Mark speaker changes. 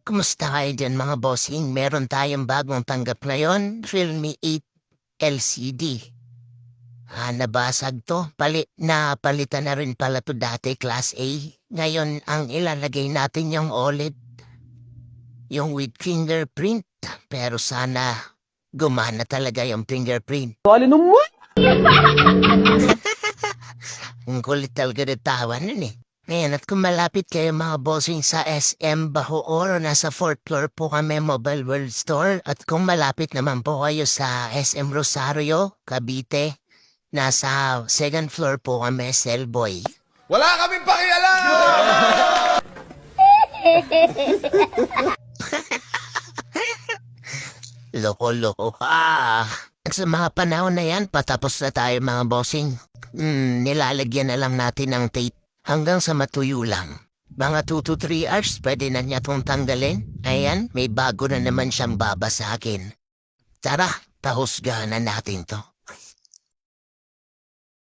Speaker 1: Kumusta kayo dyan mga bossing? Meron tayong bagong tanggap ngayon, Realme 8 LCD. Nabasag to. Napalitan na rin pala to dati, Class A. Ngayon, ang ilalagay natin yung OLED, yung with fingerprint. Pero sana gumana talaga yung fingerprint. Ang kulit talaga na tawa nun eh. Ngayon, at kung malapit kayo mga bossing sa SM Bacoor, nasa 4th floor po kami Mobile World Store. At kung malapit naman po kayo sa SM Rosario, Cavite, nasa 2nd floor po kami Cellboy.
Speaker 2: Wala kaming pakialam!
Speaker 1: Loko-loko. At sa mga panahon na yan, patapos na tayo mga bossing. Nilalagyan na lang natin ng tape hanggang sa matuyo lang. Mga 2 to 3 hours, pwede na niya itong tanggalin. Ayan, may bago na naman siyang baba sa akin. Tara, pahusgahan na natin to.